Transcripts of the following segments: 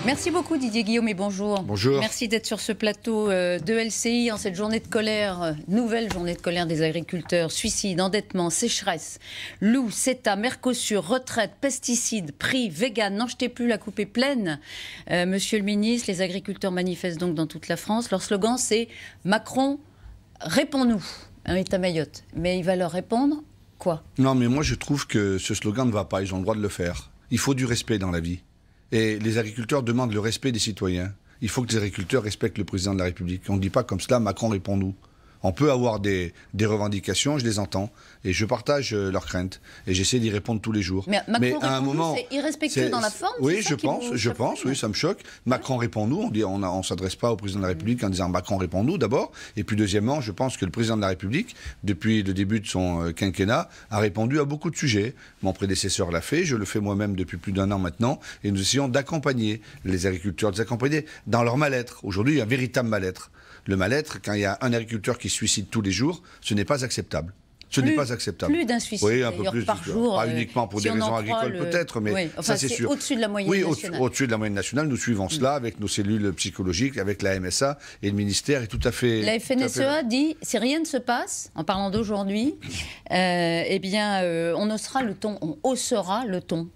Merci beaucoup Didier Guillaume et bonjour. Bonjour. Merci d'être sur ce plateau de LCI en cette journée de colère, nouvelle journée de colère des agriculteurs. Suicide, endettement, sécheresse, loup, CETA, Mercosur, retraite, pesticides, prix, vegan, n'en jetez plus, la coupe est pleine. Monsieur le ministre, les agriculteurs manifestent donc dans toute la France. Leur slogan c'est « Macron, réponds-nous ». Il est à Mayotte, mais il va leur répondre quoi? Non, mais moi je trouve que ce slogan ne va pas, ils ont le droit de le faire. Il faut du respect dans la vie. Et les agriculteurs demandent le respect des citoyens. Il faut que les agriculteurs respectent le président de la République. On ne dit pas comme cela, Macron répond-nous. On peut avoir des revendications, je les entends, et je partage leurs craintes, et j'essaie d'y répondre tous les jours. Mais Macron à un moment, c'est irrespectueux dans la forme? Oui, je pense, oui, ça me choque. Macron répond-nous, on ne s'adresse pas au président de la République en disant Macron répond-nous d'abord, et puis deuxièmement, je pense que le président de la République, depuis le début de son quinquennat, a répondu à beaucoup de sujets. Mon prédécesseur l'a fait, je le fais moi-même depuis plus d'1 an maintenant, et nous essayons d'accompagner les agriculteurs, de les accompagner dans leur mal-être. Aujourd'hui, il y a un véritable mal-être. Le mal-être, quand il y a un agriculteur qui se suicide tous les jours, ce n'est pas acceptable. Ce n'est pas acceptable. Plus d'un suicide oui, un peu plus, par jour. Pas uniquement pour des raisons agricoles peut-être, mais oui, enfin, ça c'est sûr. Au-dessus de la moyenne nationale. Au-dessus de la moyenne nationale, nous suivons cela avec nos cellules psychologiques, avec la MSA, et le ministère est tout à fait... La FNSEA dit, si rien ne se passe, en parlant d'aujourd'hui, eh bien, on haussera le ton, on haussera le ton.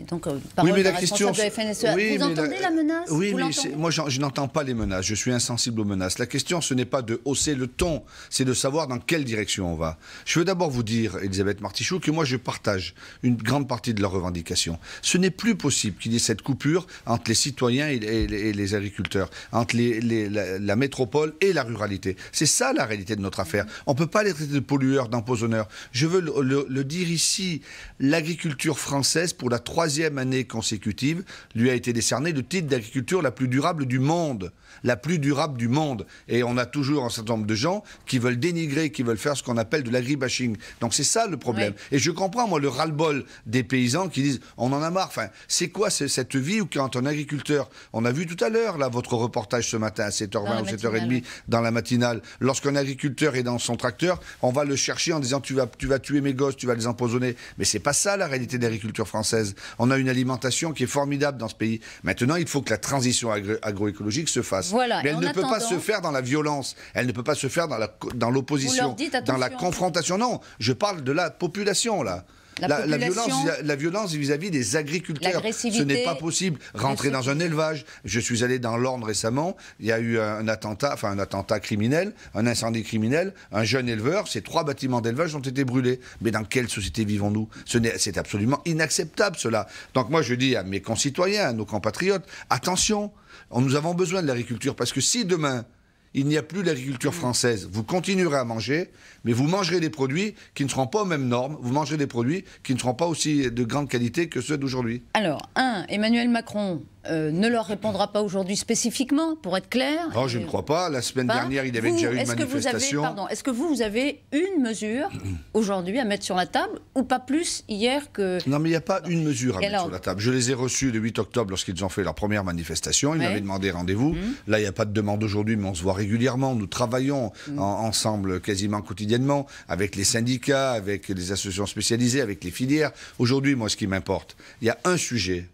Donc, parole oui, mais de la question, de la FNSEA. oui, vous entendez la menace? Oui, mais moi je n'entends pas les menaces, je suis insensible aux menaces. La question, ce n'est pas de hausser le ton, c'est de savoir dans quelle direction on va. Je veux d'abord vous dire, Elisabeth Martichoux, que moi je partage une grande partie de leurs revendications. Ce n'est plus possible qu'il y ait cette coupure entre les citoyens et les agriculteurs, entre la métropole et la ruralité. C'est ça la réalité de notre affaire. On ne peut pas les traiter de pollueurs, d'empoisonneurs. Je veux le dire ici, l'agriculture française, pour la 3e année consécutive, lui a été décerné le titre d'agriculture la plus durable du monde. La plus durable du monde. Et on a toujours un certain nombre de gens qui veulent dénigrer, qui veulent faire ce qu'on appelle de l'agribashing. Donc c'est ça le problème. Oui. Et je comprends, moi, le ras-le-bol des paysans qui disent on en a marre. Enfin, c'est quoi cette vie où quand un agriculteur, on a vu tout à l'heure là votre reportage ce matin à 7h20 ou 7h30 dans la matinale, lorsqu'un agriculteur est dans son tracteur, on va le chercher en disant tu vas tuer mes gosses, tu vas les empoisonner. Mais c'est pas ça la réalité de l'agriculture française. On a une alimentation qui est formidable dans ce pays. Maintenant, il faut que la transition agroécologique se fasse. Voilà. Mais elle ne peut pas se faire dans la violence. Elle ne peut pas se faire dans l'opposition, dans la confrontation. Non, je parle de la population, là. La violence vis-à-vis des agriculteurs. Ce n'est pas possible. Rentrer dans un élevage. Je suis allé dans l'Orne récemment. Il y a eu un attentat criminel, un incendie criminel. Un jeune éleveur, ces 3 bâtiments d'élevage ont été brûlés. Mais dans quelle société vivons-nous? C'est absolument inacceptable, cela. Donc moi, je dis à mes concitoyens, à nos compatriotes, attention, nous avons besoin de l'agriculture. Parce que si demain, il n'y a plus l'agriculture française. Vous continuerez à manger, mais vous mangerez des produits qui ne seront pas aux mêmes normes. Vous mangerez des produits qui ne seront pas aussi de grande qualité que ceux d'aujourd'hui. Alors, Emmanuel Macron ne leur répondra pas aujourd'hui spécifiquement, pour être clair. Non, je ne crois pas. La semaine dernière, il y avait déjà eu une manifestation. Est-ce que vous avez une mesure aujourd'hui à mettre sur la table, ou pas plus hier que... Non, mais il n'y a pas une mesure à mettre sur la table. Je les ai reçus le 8 octobre lorsqu'ils ont fait leur première manifestation. Ils m'avaient demandé rendez-vous. Là, il n'y a pas de demande aujourd'hui, mais on se voit régulièrement. Nous travaillons ensemble quasiment quotidiennement avec les syndicats, avec les associations spécialisées, avec les filières. Aujourd'hui, moi, ce qui m'importe, il y a un sujet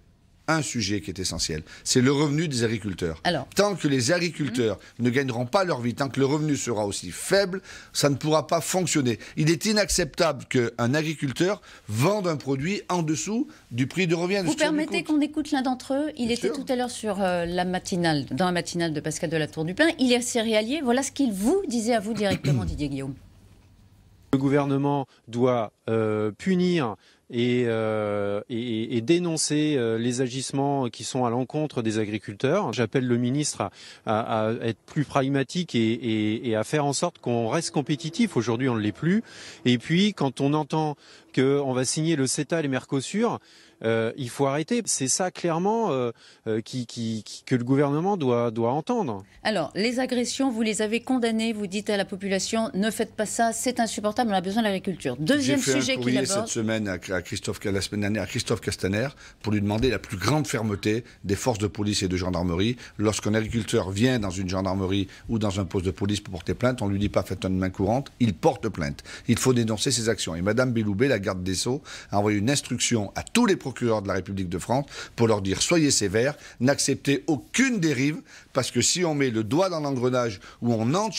qui est essentiel, c'est le revenu des agriculteurs. Tant que les agriculteurs ne gagneront pas leur vie, tant que le revenu sera aussi faible, ça ne pourra pas fonctionner. Il est inacceptable qu'un agriculteur vende un produit en dessous du prix de revient. Vous permettez qu'on écoute l'un d'entre eux? Il était tout à l'heure dans la matinale de Pascal de La Tour du Pin. Il est céréalier. Voilà ce qu'il vous disait à vous directement, Didier Guillaume. Le gouvernement doit punir et dénoncer les agissements qui sont à l'encontre des agriculteurs. J'appelle le ministre à être plus pragmatique et à faire en sorte qu'on reste compétitif. Aujourd'hui, on ne l'est plus. Et puis, quand on entend qu'on va signer le CETA et le Mercosur, il faut arrêter. C'est ça clairement que le gouvernement doit entendre. Alors, les agressions, vous les avez condamnées, vous dites à la population, ne faites pas ça, c'est insupportable, on a besoin de l'agriculture. Deuxième fait sujet un qu'il courrier aborde. cette semaine la semaine dernière à Christophe Castaner pour lui demander la plus grande fermeté des forces de police et de gendarmerie. Lorsqu'un agriculteur vient dans une gendarmerie ou dans un poste de police pour porter plainte, on ne lui dit pas faites une main courante, il porte plainte. Il faut dénoncer ses actions. Et Mme Belloubet, la garde des Sceaux, a envoyé une instruction à tous les procureurs de la République de France pour leur dire soyez sévères, n'acceptez aucune dérive, parce que si on met le doigt dans l'engrenage ou on entre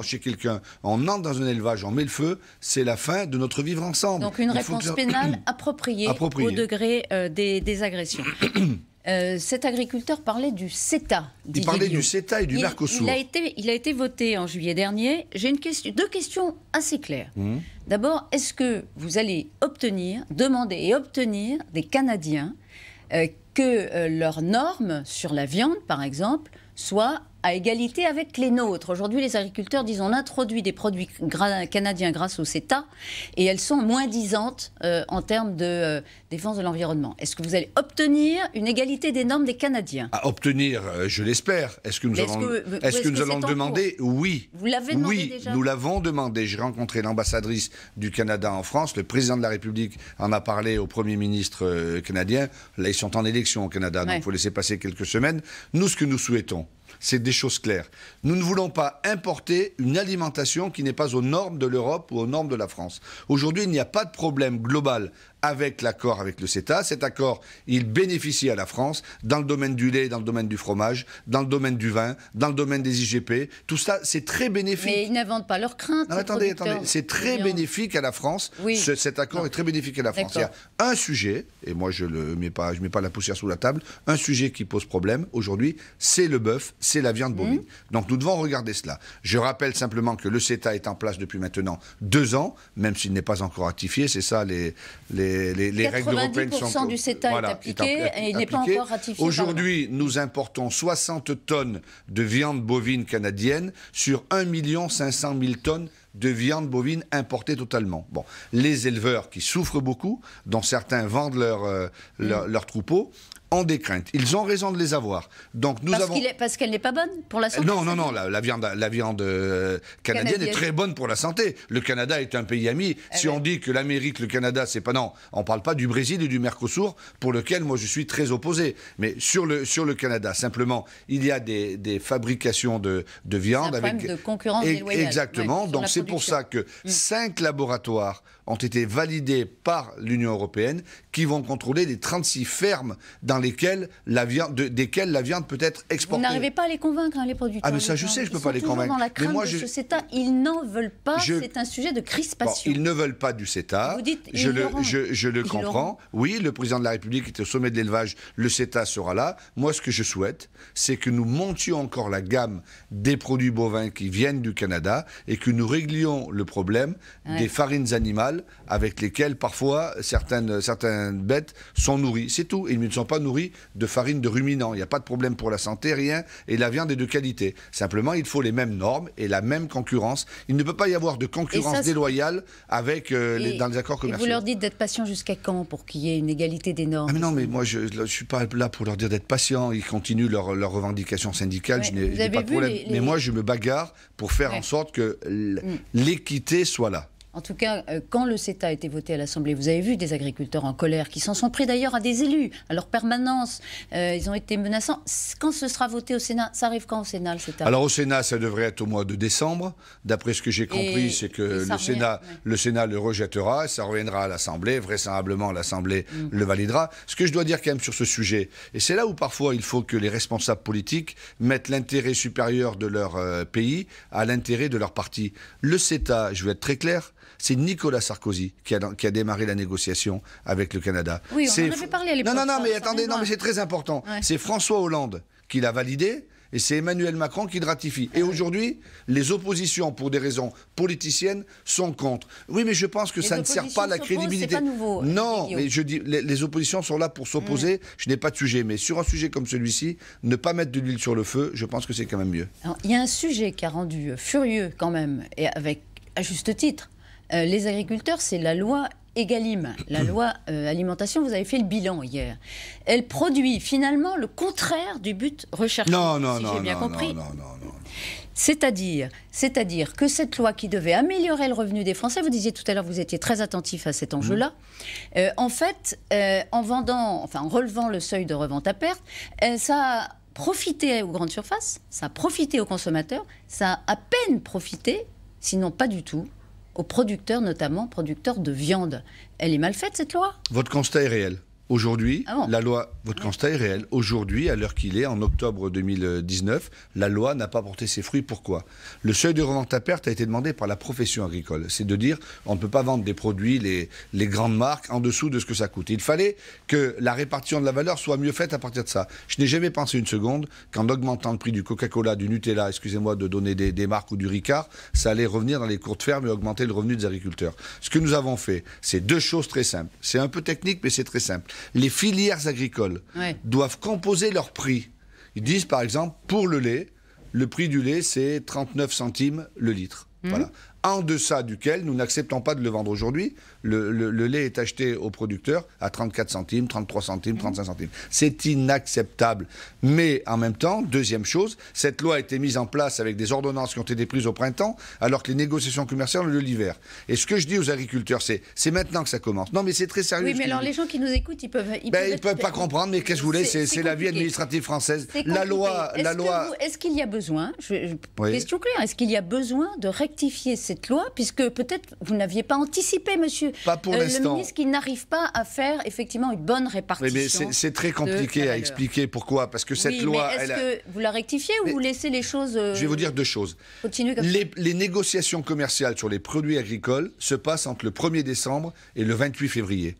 chez quelqu'un, on entre dans un élevage, on met le feu, c'est la fin de notre vivre ensemble. Donc une réponse pénale appropriée au degré des agressions. Cet agriculteur parlait du CETA. Il parlait du CETA et du Mercosur. Il a été voté en juillet dernier. J'ai deux questions assez claires. D'abord, est-ce que vous allez demander et obtenir des Canadiens que leurs normes sur la viande, par exemple, soient à égalité avec les nôtres? Aujourd'hui, les agriculteurs disent on introduit des produits canadiens grâce au CETA et elles sont moins disantes en termes de défense de l'environnement. Est-ce que vous allez obtenir une égalité des normes des Canadiens? À obtenir, je l'espère. Est-ce que nous allons le demander? Oui. Vous l'avez demandé déjà? Oui, nous l'avons demandé. J'ai rencontré l'ambassadrice du Canada en France. Le président de la République en a parlé au Premier ministre canadien. Là, ils sont en élection au Canada, donc il faut laisser passer quelques semaines. Nous, ce que nous souhaitons, c'est des choses claires. Nous ne voulons pas importer une alimentation qui n'est pas aux normes de l'Europe ou aux normes de la France. Aujourd'hui, il n'y a pas de problème global avec l'accord avec le CETA. Cet accord, il bénéficie à la France dans le domaine du lait, dans le domaine du fromage, dans le domaine du vin, dans le domaine des IGP. Tout ça, c'est très bénéfique. Mais ils n'inventent pas leurs craintes. Non, attendez. C'est très bénéfique à la France. Oui. Cet accord est très bénéfique à la France. Il y a un sujet, et moi je ne mets pas la poussière sous la table, un sujet qui pose problème aujourd'hui, c'est le bœuf, c'est la viande bovine. Donc nous devons regarder cela. Je rappelle simplement que le CETA est en place depuis maintenant 2 ans, même s'il n'est pas encore ratifié. C'est ça les règles européennes sont... 90% du CETA est appliqué et il n'est pas encore ratifié. Aujourd'hui, nous importons 60 tonnes de viande bovine canadienne sur 1 500 000 tonnes de viande bovine importée totalement. Bon, les éleveurs qui souffrent beaucoup, dont certains vendent leurs troupeaux, ont des craintes. Ils ont raison de les avoir. Donc parce qu'elle n'est pas bonne pour la santé. Non, la viande canadienne est très bonne pour la santé. Le Canada est un pays ami. Si on dit que l'Amérique, le Canada, c'est pas... Non, on ne parle pas du Brésil et du Mercosur, pour lequel moi je suis très opposé. Mais sur le Canada, simplement, il y a des fabrications de viande avec... de concurrence déloyale. Exactement. Donc c'est pour ça que 5 laboratoires ont été validés par l'Union européenne qui vont contrôler les 36 fermes dans desquelles la viande peut être exportée. Vous n'arrivez pas à les convaincre, les producteurs. Ah mais ça je sais, je ne peux pas les convaincre. Dans la crainte mais moi, de ce CETA, ils n'en veulent pas, c'est un sujet de crispation. Bon, ils ne veulent pas du CETA, vous dites, je le comprends. Oui, le président de la République est au sommet de l'élevage, le CETA sera là. Moi ce que je souhaite, c'est que nous montions encore la gamme des produits bovins qui viennent du Canada et que nous réglions le problème des farines animales avec lesquelles parfois certaines bêtes sont nourries. C'est tout. Ils ne sont pas nourris de farine de ruminants. Il n'y a pas de problème pour la santé, rien. Et la viande est de qualité. Simplement, il faut les mêmes normes et la même concurrence. Il ne peut pas y avoir de concurrence déloyale avec dans les accords commerciaux. Et vous leur dites d'être patient jusqu'à quand pour qu'il y ait une égalité des normes? Ah mais non, mais moi, je ne suis pas là pour leur dire d'être patient. Ils continuent leurs revendications syndicales. Je n'ai pas de problème. Mais moi, je me bagarre pour faire en sorte que l'équité soit là. En tout cas, quand le CETA a été voté à l'Assemblée, vous avez vu des agriculteurs en colère qui s'en sont pris d'ailleurs à des élus, à leur permanence. Ils ont été menaçants. Quand ce sera voté au Sénat, ça arrive quand au Sénat, le CETA? Alors au Sénat, ça devrait être au mois de décembre. D'après ce que j'ai compris, c'est que le Sénat le rejettera, ça reviendra à l'Assemblée, vraisemblablement l'Assemblée le validera. Ce que je dois dire quand même sur ce sujet, et c'est là où parfois il faut que les responsables politiques mettent l'intérêt supérieur de leur pays à l'intérêt de leur parti. Le CETA, je vais être très clair, c'est Nicolas Sarkozy qui a démarré la négociation avec le Canada. Oui, on en avait parlé à l'époque. Non, mais attendez, mais c'est très important. Ouais. C'est François Hollande qui l'a validé et c'est Emmanuel Macron qui le ratifie. Et aujourd'hui, les oppositions, pour des raisons politiciennes, sont contre. Oui, mais je pense que ça ne sert pas la crédibilité. C'est pas nouveau. Non, mais je dis, les oppositions sont là pour s'opposer. Je n'ai pas de sujet. Mais sur un sujet comme celui-ci, ne pas mettre de l'huile sur le feu, je pense que c'est quand même mieux. Alors, il y a un sujet qui a rendu furieux quand même, et à juste titre, les agriculteurs, c'est la loi Egalim, la loi alimentation. Vous avez fait le bilan hier. Elle produit finalement le contraire du but recherché. Non, j'ai bien compris. Non. C'est-à-dire que cette loi qui devait améliorer le revenu des Français, vous disiez tout à l'heure, vous étiez très attentif à cet enjeu-là, en fait, en relevant le seuil de revente à perte, ça a profité aux grandes surfaces, ça a profité aux consommateurs, ça a à peine profité, sinon pas du tout, aux producteurs, notamment producteurs de viande. Elle est mal faite, cette loi ? Votre constat est réel. Aujourd'hui, la loi, votre constat est réel. Aujourd'hui, à l'heure qu'il est, en octobre 2019, la loi n'a pas porté ses fruits. Pourquoi ? Le seuil de revente à perte a été demandé par la profession agricole. C'est de dire, on ne peut pas vendre des produits, les grandes marques, en dessous de ce que ça coûte. Il fallait que la répartition de la valeur soit mieux faite à partir de ça. Je n'ai jamais pensé une seconde qu'en augmentant le prix du Coca-Cola, du Nutella, excusez-moi de donner des marques ou du Ricard, ça allait revenir dans les cours de ferme et augmenter le revenu des agriculteurs. Ce que nous avons fait, c'est deux choses très simples. C'est un peu technique, mais c'est très simple. Les filières agricoles doivent composer leur prix. Ils disent par exemple, pour le lait, le prix du lait c'est 39 centimes le litre. Voilà. En deçà duquel nous n'acceptons pas de le vendre aujourd'hui. Le lait est acheté aux producteurs à 34 centimes, 33 centimes, 35 centimes. C'est inacceptable. Mais en même temps, deuxième chose, cette loi a été mise en place avec des ordonnances qui ont été prises au printemps, alors que les négociations commerciales ont lieu l'hiver. Et ce que je dis aux agriculteurs, c'est maintenant que ça commence. Non, mais c'est très sérieux. Oui, mais alors les gens qui nous écoutent, ils peuvent pas comprendre, mais qu'est-ce que vous voulez, c'est la vie administrative française. La loi... Est-ce qu'il y a besoin, question claire, est-ce qu'il y a besoin de rectifier cette loi, puisque peut-être vous n'aviez pas anticipé, monsieur le ministre, qui n'arrive pas à faire effectivement une bonne répartition. Oui, mais c'est très compliqué à expliquer. Pourquoi ? Parce que cette loi... Mais est-ce que vous la rectifiez ou vous laissez les choses... Je vais vous dire deux choses. Continuez comme ça. Les négociations commerciales sur les produits agricoles se passent entre le 1er décembre et le 28 février.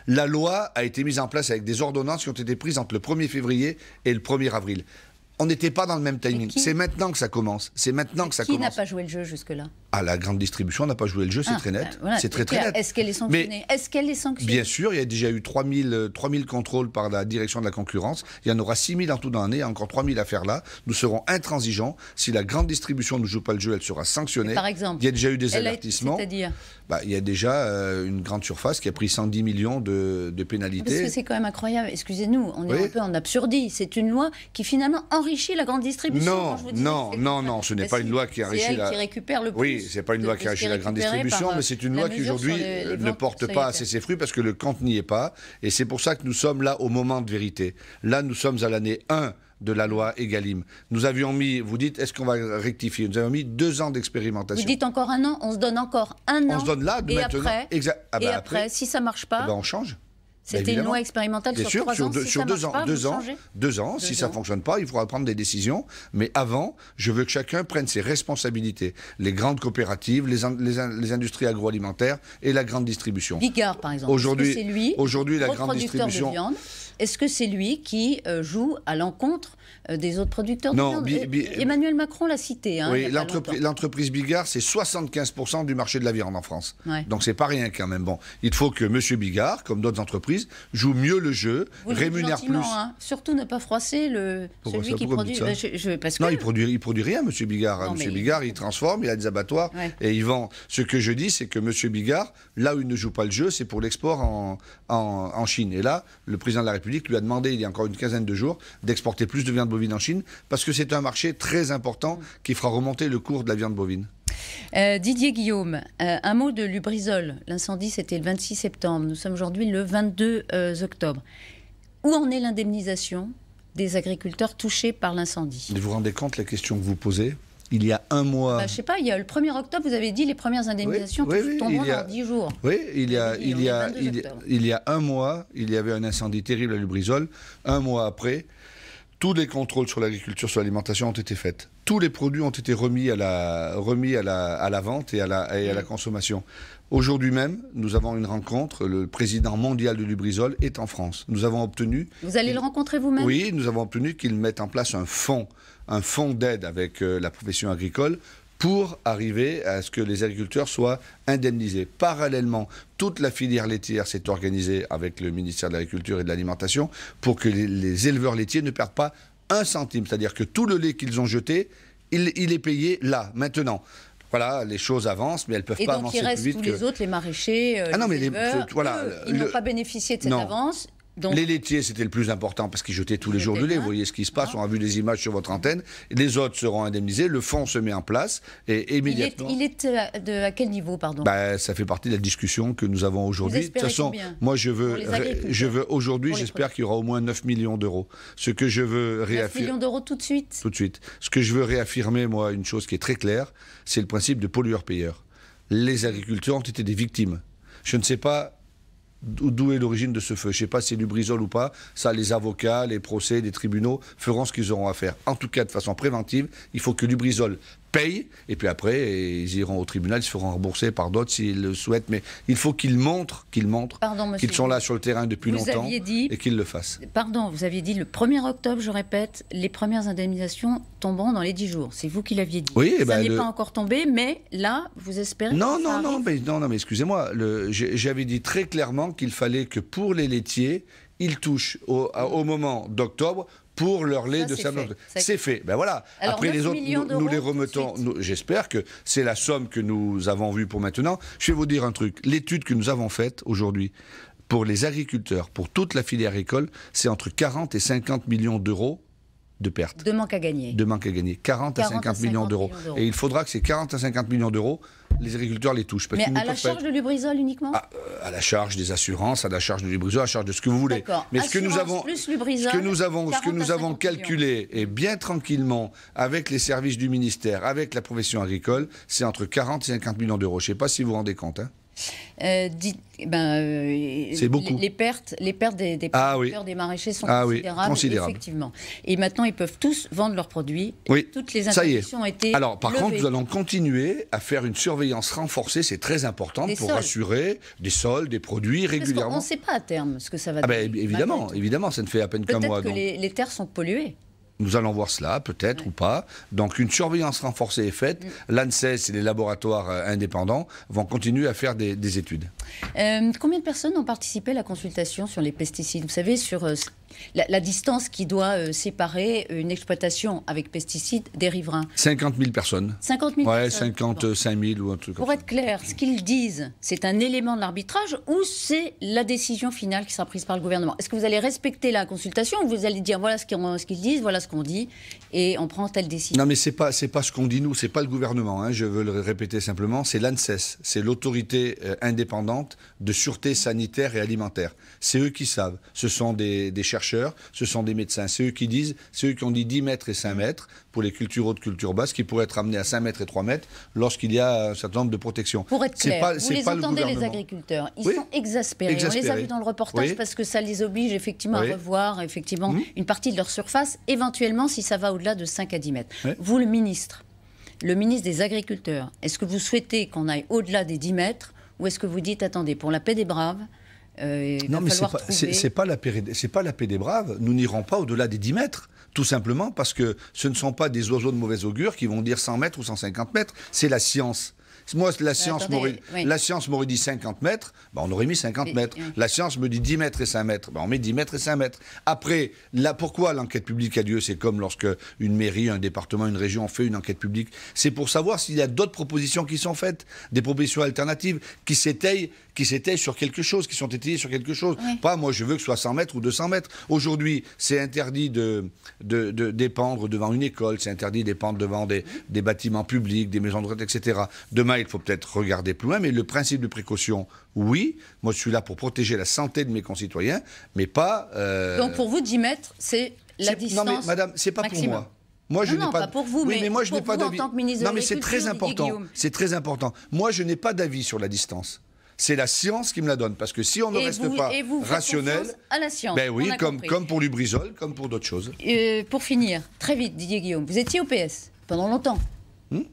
La loi a été mise en place avec des ordonnances qui ont été prises entre le 1er février et le 1er avril. On n'était pas dans le même timing. C'est maintenant que ça commence. C'est maintenant que ça commence. Qui n'a pas joué le jeu jusque-là ? Ah, la grande distribution n'a pas joué le jeu, c'est très net. Voilà, c'est très net. Est-ce qu'elle est sanctionnée ? Est-ce qu'elle est sanctionnée ? Bien sûr, il y a déjà eu 3000 contrôles par la direction de la concurrence. Il y en aura 6000 en tout dans l'année, il y a encore 3000 à faire là. Nous serons intransigeants. Si la grande distribution ne joue pas le jeu, elle sera sanctionnée. Par exemple, il y a déjà eu des avertissements. C'est-à-dire il y a déjà une grande surface qui a pris 110 millions de pénalités. Parce que c'est quand même incroyable. Excusez-nous, on est un peu en absurdie. C'est une loi qui finalement enrichit la grande distribution. Non, ce n'est pas une loi qui enrichit C'est elle qui récupère le plus. Oui, c'est pas une loi qui enrichit la grande distribution, mais c'est une loi qui aujourd'hui ne porte pas assez ses fruits parce que le compte n'y est pas. Et c'est pour ça que nous sommes là au moment de vérité. Là, nous sommes à l'année 1 de la loi Egalim. Nous avions mis, vous dites, est-ce qu'on va rectifier ? Nous avons mis 2 ans d'expérimentation. Vous dites encore un an, on se donne encore un an. On se donne là, maintenant. Après, si ça ne marche pas, on change. C'était une loi expérimentale sur 3 ans. Sur 2 ans. 2 ans. Si ça ne fonctionne pas, il faudra prendre des décisions. Mais avant, je veux que chacun prenne ses responsabilités. Les grandes coopératives, les industries agroalimentaires et la grande distribution. Bigard, par exemple. Aujourd'hui, la grande distribution. De viande, est-ce que c'est lui qui joue à l'encontre des autres producteurs de viande ? Emmanuel Macron l'a cité. Oui, l'entreprise Bigard, c'est 75% du marché de la viande en France. Ouais. Donc c'est pas rien quand même. Bon, il faut que M. Bigard, comme d'autres entreprises, joue mieux le jeu, rémunère plus. Surtout ne pas froisser celui qui produit. Non, il produit rien, M. Bigard. M. Bigard, il transforme, il a des abattoirs et il vend. Ce que je dis, c'est que M. Bigard, là où il ne joue pas le jeu, c'est pour l'export en Chine. Et là, le président de la République lui a demandé, il y a encore une quinzaine de jours, d'exporter plus de viande bovine en Chine, parce que c'est un marché très important qui fera remonter le cours de la viande bovine. Didier Guillaume, un mot de Lubrizol. L'incendie, c'était le 26 septembre. Nous sommes aujourd'hui le 22 octobre. Où en est l'indemnisation des agriculteurs touchés par l'incendie ? Vous vous rendez compte la question que vous posez ? Il y a un mois... je ne sais pas, il y a le 1er octobre, vous avez dit les premières indemnisations tomberont dans 10 jours. Oui, il y a un mois, il y avait un incendie terrible à Lubrizol. Un mois après, tous les contrôles sur l'agriculture, sur l'alimentation ont été faits. Tous les produits ont été remis à la vente et à la consommation. Aujourd'hui même, nous avons une rencontre. Le président mondial de Lubrizol est en France. Nous avons obtenu... Vous allez le rencontrer vous-même ? Oui, nous avons obtenu qu'il mette en place un fonds d'aide avec la profession agricole pour arriver à ce que les agriculteurs soient indemnisés. Parallèlement, toute la filière laitière s'est organisée avec le ministère de l'Agriculture et de l'Alimentation pour que les éleveurs laitiers ne perdent pas 1 centime. C'est-à-dire que tout le lait qu'ils ont jeté, il est payé là, maintenant. Voilà, les choses avancent, mais elles ne peuvent pas avancer plus vite. Et donc il reste tous les autres, les maraîchers, les éleveurs, ils n'ont pas bénéficié de cette avance. Donc, les laitiers, c'était le plus important parce qu'ils jetaient tous les jours du lait. Vous voyez ce qui se passe, on a vu des images sur votre antenne. Les autres seront indemnisés, le fonds se met en place et immédiatement... Il est à quel niveau, pardon? Ça fait partie de la discussion que nous avons aujourd'hui. De toute façon, moi aujourd'hui, j'espère qu'il y aura au moins 9 millions d'euros. Ce que je veux 9 millions d'euros tout de suite? Tout de suite. Ce que je veux réaffirmer, moi, une chose qui est très claire, c'est le principe de pollueur-payeur. Les agriculteurs ont été des victimes. Je ne sais pas d'où est l'origine de ce feu. Je ne sais pas si c'est Lubrizol ou pas. Ça, les avocats, les procès, les tribunaux feront ce qu'ils auront à faire. En tout cas, de façon préventive, il faut que Lubrizol paye, et puis après, ils iront au tribunal, ils se feront rembourser par d'autres s'ils le souhaitent. Mais il faut qu'ils montrent qu'ils sont là sur le terrain depuis longtemps et qu'ils le fassent. Pardon, vous aviez dit le 1er octobre, je répète, les premières indemnisations tomberont dans les 10 jours. C'est vous qui l'aviez dit. Oui, ça n'est pas encore tombé, mais là, vous espérez Non, mais excusez-moi. J'avais dit très clairement qu'il fallait que pour les laitiers, ils touchent au moment d'octobre pour leur lait de salmon. C'est fait. Ben voilà. Alors, après les autres, nous les remettons. J'espère que c'est la somme que nous avons vue pour maintenant. Je vais vous dire un truc. L'étude que nous avons faite aujourd'hui pour les agriculteurs, pour toute la filière agricole, c'est entre 40 et 50 millions d'euros de pertes. De manque à gagner. 40 à 50 millions d'euros. Et il faudra que ces 40 à 50 millions d'euros, les agriculteurs les touchent. Mais à la charge de Lubrizol uniquement? À la charge des assurances, à la charge de Lubrizol, à la charge de ce que vous voulez. Mais ce que nous avons calculé, et bien tranquillement, avec les services du ministère, avec la profession agricole, c'est entre 40 et 50 millions d'euros. Je ne sais pas si vous vous rendez compte. C'est beaucoup. Les pertes des producteurs, des maraîchers sont considérables, effectivement. Et maintenant, ils peuvent tous vendre leurs produits. Oui, toutes les interdictions ont été Alors, par levées. contre, nous allons continuer à faire une surveillance renforcée, c'est très important, pour assurer des soldes, des produits régulièrement. Parce qu'on ne sait pas à terme ce que ça va donner. Évidemment, ça ne fait à peine qu'un mois. Peut-être que les terres sont polluées. Nous allons voir cela, peut-être ou pas. Donc une surveillance renforcée est faite. L'ANSES et les laboratoires indépendants vont continuer à faire des études. Combien de personnes ont participé à la consultation sur les pesticides? Vous savez, sur la distance qui doit séparer une exploitation avec pesticides des riverains. 50 000 personnes. 50 000 personnes. 55 000 ou un truc comme ça. Pour être clair, ce qu'ils disent, c'est un élément de l'arbitrage ou c'est la décision finale qui sera prise par le gouvernement? Est-ce que vous allez respecter la consultation ou vous allez dire voilà ce qu'ils disent, voilà ce qu'on dit et on prend telle décision? Non, mais c'est pas ce qu'on dit nous, c'est pas le gouvernement. Je veux le répéter simplement, c'est l'ANSES, c'est l'autorité indépendante de sûreté sanitaire et alimentaire. C'est eux qui savent. Ce sont des chercheurs, ce sont des médecins. C'est eux qui disent, c'est eux qui ont dit 10 mètres et 5 mètres pour les cultures hautes, cultures basses, qui pourraient être amenés à 5 mètres et 3 mètres lorsqu'il y a un certain nombre de protections. Pour être clair, vous les entendez, les agriculteurs, ils sont exaspérés. On les a vus dans le reportage parce que ça les oblige effectivement à revoir une partie de leur surface, éventuellement si ça va au-delà de 5 à 10 mètres. Vous, le ministre des Agriculteurs, est-ce que vous souhaitez qu'on aille au-delà des 10 mètres ou est-ce que vous dites, attendez, pour la paix des braves, non, mais c'est pas la paix des braves. Nous n'irons pas au-delà des 10 mètres. Tout simplement parce que ce ne sont pas des oiseaux de mauvais augure qui vont dire 100 mètres ou 150 mètres. C'est la science. Moi, la science m'aurait dit 50 mètres, on aurait mis 50 mètres. La science me dit 10 mètres et 5 mètres, on met 10 mètres et 5 mètres. Après, pourquoi l'enquête publique a lieu? C'est comme lorsque une mairie, un département, une région fait une enquête publique. C'est pour savoir s'il y a d'autres propositions qui sont faites, des propositions alternatives qui s'étayent sur quelque chose, qui sont étayées sur quelque chose. Pas, moi, je veux que ce soit 100 mètres ou 200 mètres. Aujourd'hui, c'est interdit d'épandre devant une école, c'est interdit d'épandre devant des bâtiments publics, des maisons de retraite, etc. Demain, il faut peut-être regarder plus loin, mais le principe de précaution, oui. Moi, je suis là pour protéger la santé de mes concitoyens, mais pas... Donc, pour vous, 10 mètres, c'est la distance Non, mais madame, c'est pas maximum. Pour moi. Moi, je n'ai pas pour vous, mais moi, je n'ai pas d'avis. En tant que ministre non, mais c'est très important. C'est très important. Moi, je n'ai pas d'avis sur la distance. C'est la science qui me la donne. Parce que si on ne reste pas rationnel... à la science. Ben oui, comme pour Lubrizol, comme pour d'autres choses. Pour finir, très vite, Didier Guillaume, vous étiez au PS pendant longtemps. Vous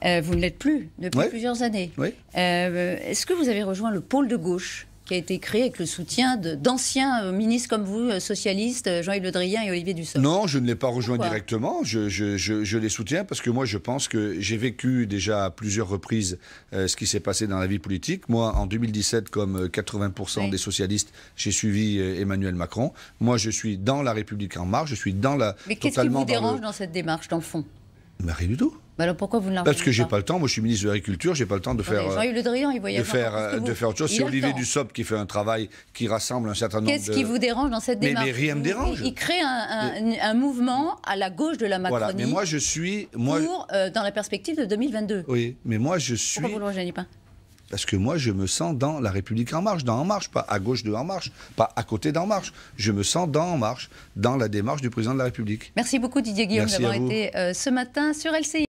ne l'êtes plus depuis plusieurs années. Est-ce que vous avez rejoint le pôle de gauche qui a été créé avec le soutien d'anciens ministres comme vous, socialistes, Jean-Yves Le Drian et Olivier Dussopt? Non, je ne l'ai pas rejoint directement. Je les soutiens parce que moi, je pense que j'ai vécu déjà à plusieurs reprises ce qui s'est passé dans la vie politique. Moi, en 2017, comme 80% des socialistes, j'ai suivi Emmanuel Macron. Moi, je suis dans La République En Marche. Je suis dans la... Mais qu'est-ce qui vous dérange dans cette démarche, dans le fond? Mais rien du tout. Bah alors pourquoi vous ne la Parce que rejoignez j'ai pas le temps, moi je suis ministre de l'Agriculture, j'ai pas le temps de faire... Jean-Yves Le Drian, il voyage de faire autre chose. C'est Olivier Dussopt qui fait un travail qui rassemble un certain nombre de... Qu'est-ce qui vous dérange dans cette démarche? Mais rien me dérange. Il crée un mouvement à la gauche de la Macronie. Voilà, mais moi je suis... dans la perspective de 2022. Oui, mais moi je suis... Pourquoi vous ne le rejoignez pas? Parce que moi, je me sens dans La République En Marche, dans En Marche, pas à gauche de En Marche, pas à côté d'En Marche. Je me sens dans En Marche, dans la démarche du président de la République. Merci beaucoup Didier Guillaume Merci d'avoir été ce matin sur LCI.